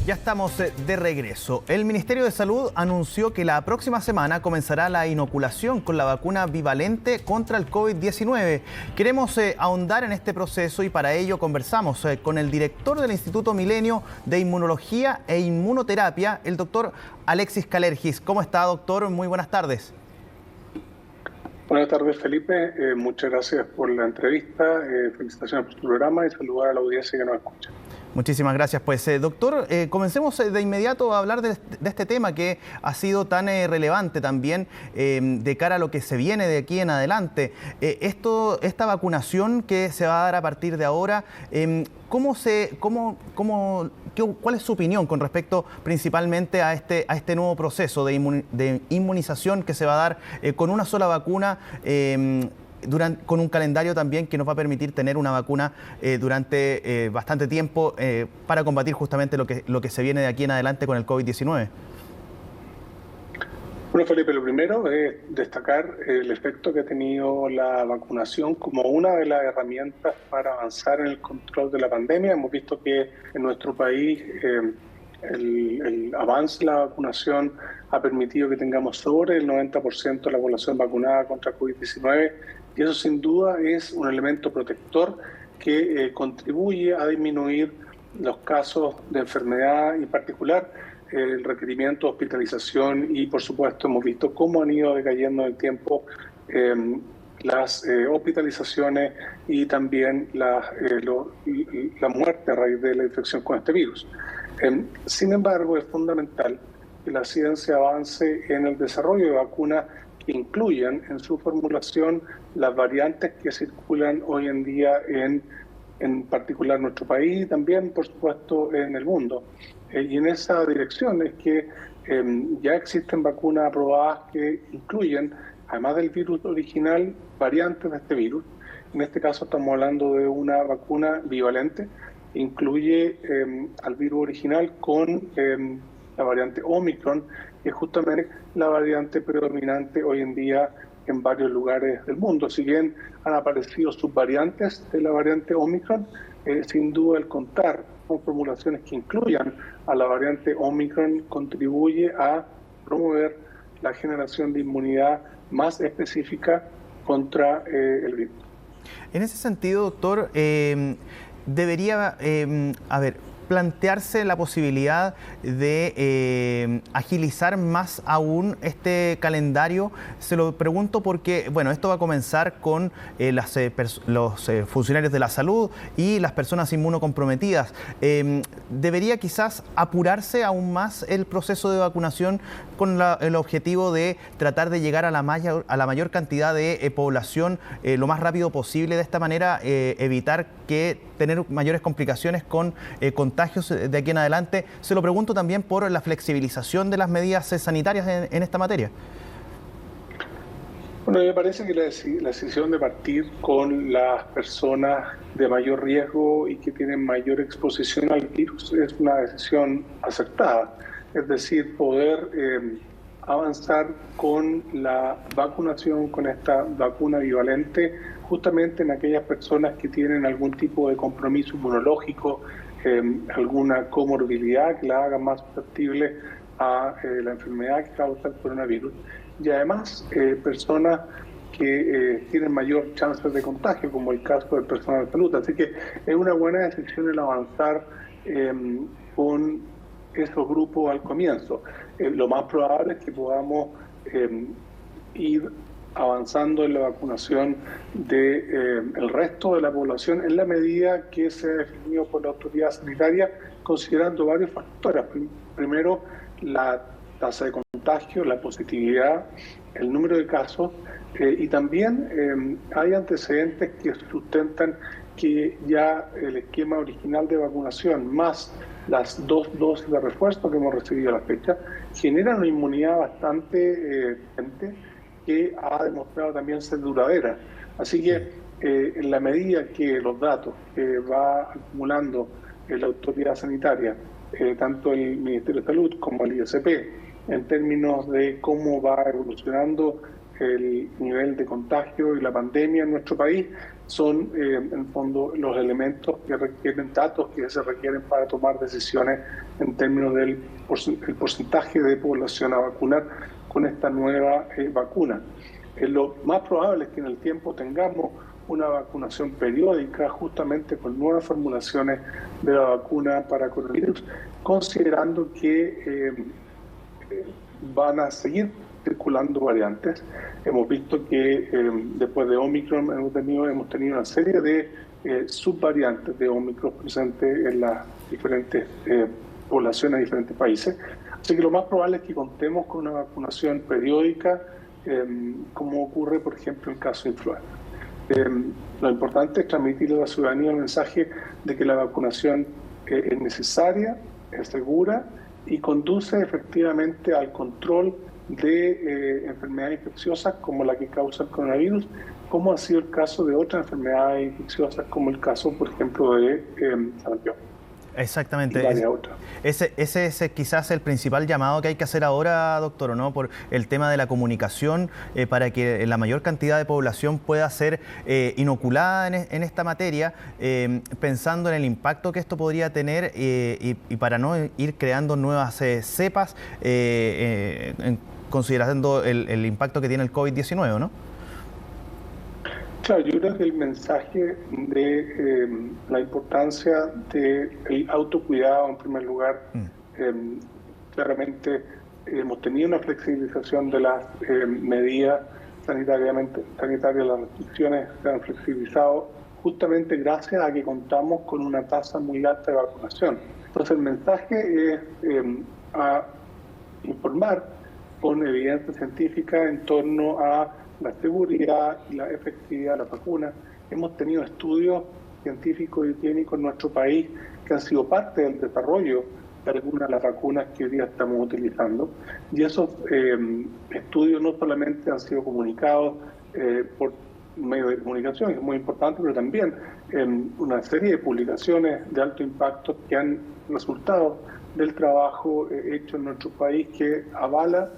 Ya estamos de regreso. El Ministerio de Salud anunció que la próxima semana comenzará la inoculación con la vacuna bivalente contra el COVID-19. Queremos ahondar en este proceso y para ello conversamos con el director del Instituto Milenio de Inmunología e Inmunoterapia, el doctor Alexis Kalergis. ¿Cómo está, doctor? Muy buenas tardes. Buenas tardes, Felipe. Muchas gracias por la entrevista. Felicitaciones por tu programa y saludar a la audiencia que nos escucha. Muchísimas gracias. Pues, doctor, comencemos de inmediato a hablar de este tema que ha sido tan relevante también de cara a lo que se viene de aquí en adelante. Esta vacunación que se va a dar a partir de ahora, ¿cuál es su opinión con respecto principalmente a este nuevo proceso de inmunización que se va a dar con una sola vacuna? Con un calendario también que nos va a permitir tener una vacuna durante bastante tiempo para combatir justamente lo que se viene de aquí en adelante con el COVID-19. Bueno, Felipe, lo primero es destacar el efecto que ha tenido la vacunación como una de las herramientas para avanzar en el control de la pandemia. Hemos visto que en nuestro país el avance de la vacunación ha permitido que tengamos sobre el 90% de la población vacunada contra COVID-19 y eso sin duda es un elemento protector que contribuye a disminuir los casos de enfermedad, en particular el requerimiento de hospitalización y por supuesto hemos visto cómo han ido decayendo en el tiempo las hospitalizaciones y también la muerte a raíz de la infección con este virus. Sin embargo, es fundamental que la ciencia avance en el desarrollo de vacunas que incluyan en su formulación las variantes que circulan hoy en día en particular en nuestro país y también, por supuesto, en el mundo. Y en esa dirección es que ya existen vacunas aprobadas que incluyen, además del virus original, variantes de este virus. En este caso estamos hablando de una vacuna bivalente, incluye al virus original con la variante Omicron, que es justamente la variante predominante hoy en día en varios lugares del mundo. Si bien han aparecido subvariantes de la variante Omicron, sin duda el contar con formulaciones que incluyan a la variante Omicron contribuye a promover la generación de inmunidad más específica contra el virus. En ese sentido, doctor, debería plantearse la posibilidad de agilizar más aún este calendario. Se lo pregunto porque, bueno, esto va a comenzar con los funcionarios de la salud y las personas inmunocomprometidas. ¿Debería quizás apurarse aún más el proceso de vacunación con el objetivo de tratar de llegar a la mayor cantidad de población lo más rápido posible? De esta manera evitar tener mayores complicaciones con contagios de aquí en adelante. Se lo pregunto también por la flexibilización de las medidas sanitarias en esta materia. Bueno, me parece que la decisión de partir con las personas de mayor riesgo y que tienen mayor exposición al virus es una decisión acertada. Es decir, poder avanzar con la vacunación, con esta vacuna bivalente, justamente en aquellas personas que tienen algún tipo de compromiso inmunológico, alguna comorbilidad que la haga más susceptible a la enfermedad que causa el coronavirus. Y además, personas que tienen mayor chance de contagio, como el caso del personal de salud. Así que es una buena decisión el avanzar con esos grupos al comienzo. Lo más probable es que podamos ir avanzando en la vacunación del resto de la población en la medida que se ha definido por la autoridad sanitaria, considerando varios factores. Primero, la tasa de contagio, la positividad, el número de casos y también hay antecedentes que sustentan que ya el esquema original de vacunación más las 2 dosis de refuerzo que hemos recibido a la fecha generan una inmunidad bastante potente que ha demostrado también ser duradera. Así que en la medida que los datos que va acumulando la autoridad sanitaria, tanto el Ministerio de Salud como el ISP, en términos de cómo va evolucionando el nivel de contagio y la pandemia en nuestro país, son en el fondo los elementos que requieren, datos que se requieren para tomar decisiones en términos del el porcentaje de población a vacunar con esta nueva vacuna. Lo más probable es que en el tiempo tengamos una vacunación periódica justamente con nuevas formulaciones de la vacuna para coronavirus, considerando que van a seguir circulando variantes. Hemos visto que después de Omicron hemos tenido una serie de subvariantes de Omicron presentes en las diferentes poblaciones de diferentes países. Así que lo más probable es que contemos con una vacunación periódica, como ocurre, por ejemplo, en el caso de influenza. Lo importante es transmitirle a la ciudadanía el mensaje de que la vacunación es necesaria, es segura y conduce efectivamente al control de enfermedades infecciosas como la que causa el coronavirus, como ha sido el caso de otras enfermedades infecciosas, como el caso, por ejemplo, de sarampión. Exactamente. Y varias otras. Ese es quizás el principal llamado que hay que hacer ahora, doctor, ¿o no? Por el tema de la comunicación, para que la mayor cantidad de población pueda ser inoculada en esta materia, pensando en el impacto que esto podría tener y para no ir creando nuevas cepas, considerando el impacto que tiene el COVID-19, ¿no? Claro, yo creo que el mensaje de la importancia del autocuidado, en primer lugar, claramente hemos tenido una flexibilización de las medidas sanitarias, las restricciones se han flexibilizado justamente gracias a que contamos con una tasa muy alta de vacunación. Entonces el mensaje es a informar con evidencia científica en torno a la seguridad y la efectividad de la vacuna. Hemos tenido estudios científicos y clínicos en nuestro país que han sido parte del desarrollo de algunas de las vacunas que hoy día estamos utilizando. Y esos estudios no solamente han sido comunicados por medio de comunicación, que es muy importante, pero también una serie de publicaciones de alto impacto que han resultado del trabajo hecho en nuestro país que avala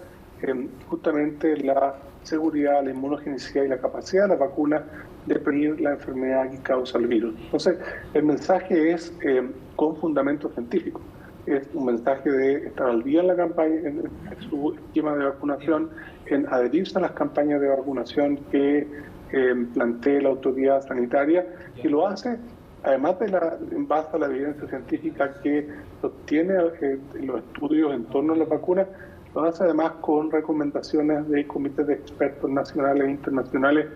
justamente la seguridad, la inmunogenicidad y la capacidad de la vacuna de prevenir la enfermedad que causa el virus. Entonces, el mensaje es con fundamento científico. Es un mensaje de estar al día en la campaña, en su esquema de vacunación, en adherirse a las campañas de vacunación que plantee la autoridad sanitaria, que lo hace además en base a la evidencia científica que obtiene los estudios en torno a las vacunas, lo hace además con recomendaciones de comités de expertos nacionales e internacionales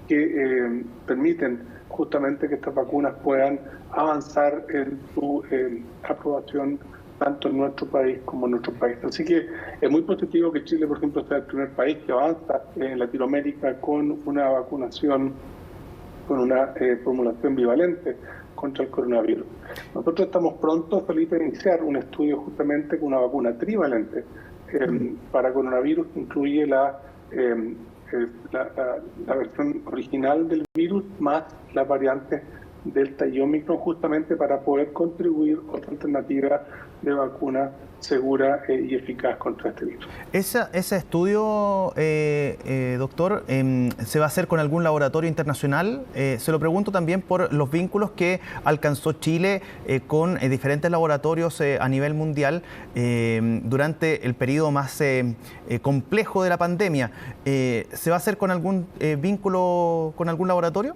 que permiten justamente que estas vacunas puedan avanzar en su aprobación tanto en nuestro país como en otros países. Así que es muy positivo que Chile, por ejemplo, sea el primer país que avanza en Latinoamérica con una vacunación, con una formulación bivalente contra el coronavirus. Nosotros estamos prontos, Felipe, a iniciar un estudio justamente con una vacuna trivalente para coronavirus que incluye la versión original del virus más las variantes Delta y Omicron, justamente para poder contribuir a otra alternativa de vacuna segura y eficaz contra este virus. ¿Ese estudio, doctor, se va a hacer con algún laboratorio internacional? Se lo pregunto también por los vínculos que alcanzó Chile con diferentes laboratorios a nivel mundial durante el periodo más complejo de la pandemia. ¿Se va a hacer con algún vínculo con algún laboratorio?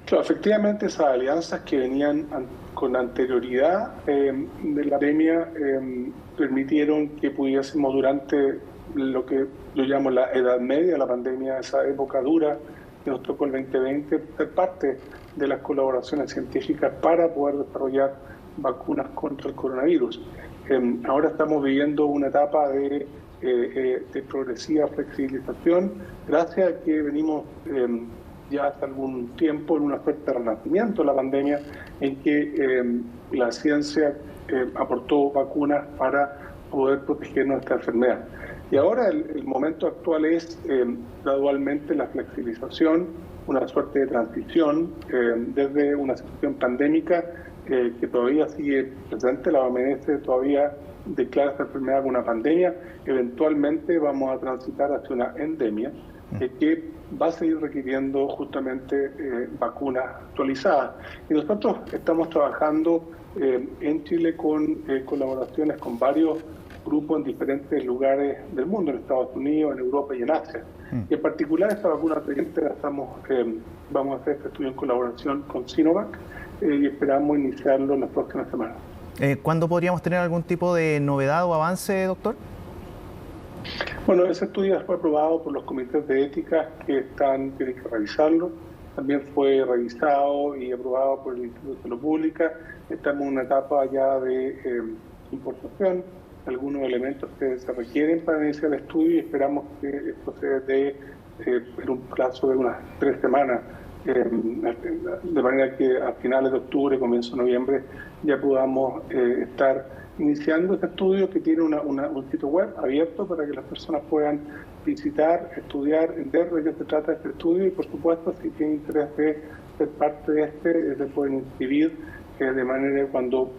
Claro, efectivamente esas alianzas que venían con anterioridad de la pandemia permitieron que pudiésemos durante lo que yo llamo la edad media de la pandemia, esa época dura que nos tocó el 2020, ser parte de las colaboraciones científicas para poder desarrollar vacunas contra el coronavirus. Ahora estamos viviendo una etapa de progresiva flexibilización, gracias a que venimos ya hace algún tiempo en una suerte de renacimiento de la pandemia en que la ciencia aportó vacunas para poder proteger nuestra enfermedad. Y ahora el momento actual es gradualmente la flexibilización, una suerte de transición desde una situación pandémica que todavía sigue presente, la OMS todavía declara esta enfermedad como una pandemia, eventualmente vamos a transitar hacia una endemia que va a seguir requiriendo justamente vacunas actualizadas. Y nosotros estamos trabajando en Chile con colaboraciones con varios grupos en diferentes lugares del mundo, en Estados Unidos, en Europa y en Asia. Y en particular esta vacuna trivalente vamos a hacer este estudio en colaboración con Sinovac y esperamos iniciarlo en las próximas semanas. ¿Cuándo podríamos tener algún tipo de novedad o avance, doctor? Bueno, ese estudio fue aprobado por los comités de ética que tienen que revisarlo. También fue revisado y aprobado por el Instituto de Salud Pública. Estamos en una etapa ya de importación, algunos elementos que se requieren para iniciar el estudio y esperamos que esto se dé en un plazo de unas 3 semanas, de manera que a finales de octubre, comienzo de noviembre, ya podamos estar iniciando este estudio que tiene un sitio web abierto para que las personas puedan visitar, estudiar, entender de qué se trata este estudio y, por supuesto, si tienen interés de ser parte de se pueden inscribir de manera que cuando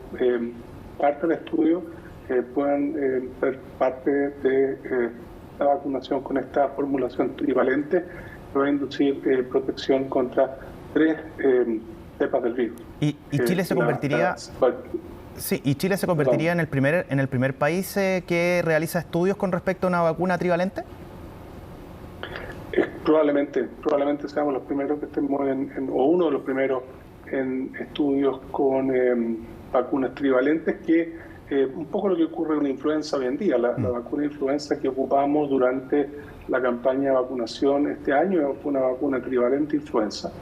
parte del estudio puedan ser parte de la vacunación con esta formulación trivalente que va a inducir protección contra 3 cepas del virus. ¿Y Chile se convertiría... Sí, ¿y Chile se convertiría en el primer país que realiza estudios con respecto a una vacuna trivalente? Probablemente seamos los primeros que estemos o uno de los primeros en estudios con vacunas trivalentes, que un poco lo que ocurre en la influenza hoy en día. La vacuna de influenza que ocupamos durante la campaña de vacunación este año fue una vacuna trivalente influenza.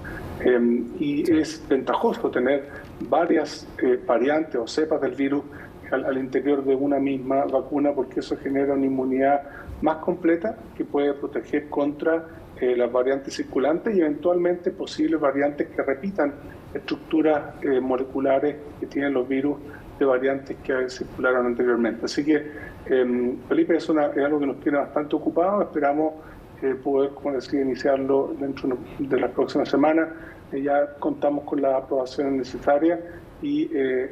Y es ventajoso tener varias variantes o cepas del virus al interior de una misma vacuna, porque eso genera una inmunidad más completa que puede proteger contra las variantes circulantes y eventualmente posibles variantes que repitan estructuras moleculares que tienen los virus de variantes que circularon anteriormente. Así que, Felipe, es algo que nos tiene bastante ocupados. Esperamos poder, como decía, iniciarlo dentro de las próximas semanas. Ya contamos con las aprobaciones necesarias y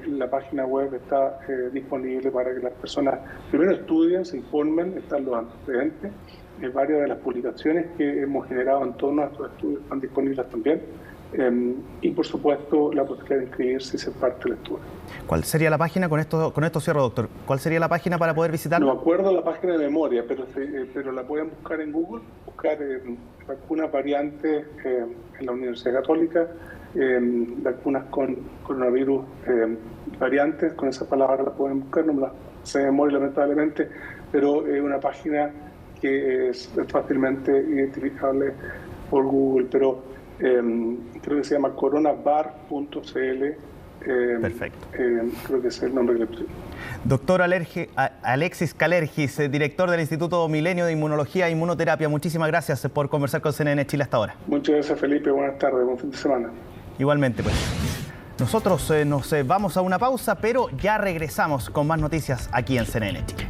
la página web está disponible para que las personas primero estudien, se informen, están los antecedentes. Varias de las publicaciones que hemos generado en torno a estos estudios están disponibles también. Y por supuesto la posibilidad de inscribirse y ser parte del estudio. ¿Cuál sería la página? Con esto cierro, doctor. ¿Cuál sería la página para poder visitarla? No me acuerdo la página de memoria, pero la pueden buscar en Google, buscar vacunas variantes en la Universidad Católica, vacunas con coronavirus variantes, con esa palabra la pueden buscar, no me la sé de memoria lamentablemente, pero es una página que es fácilmente identificable por Google, pero creo que se llama coronavar.cl. Perfecto. Creo que ese es el nombre que le puse. Doctor Alexis Kalergis, director del Instituto Milenio de Inmunología e Inmunoterapia, muchísimas gracias por conversar con CNN Chile hasta ahora. Muchas gracias, Felipe. Buenas tardes. Buen fin de semana. Igualmente, pues. Nosotros nos vamos a una pausa, pero ya regresamos con más noticias aquí en CNN Chile.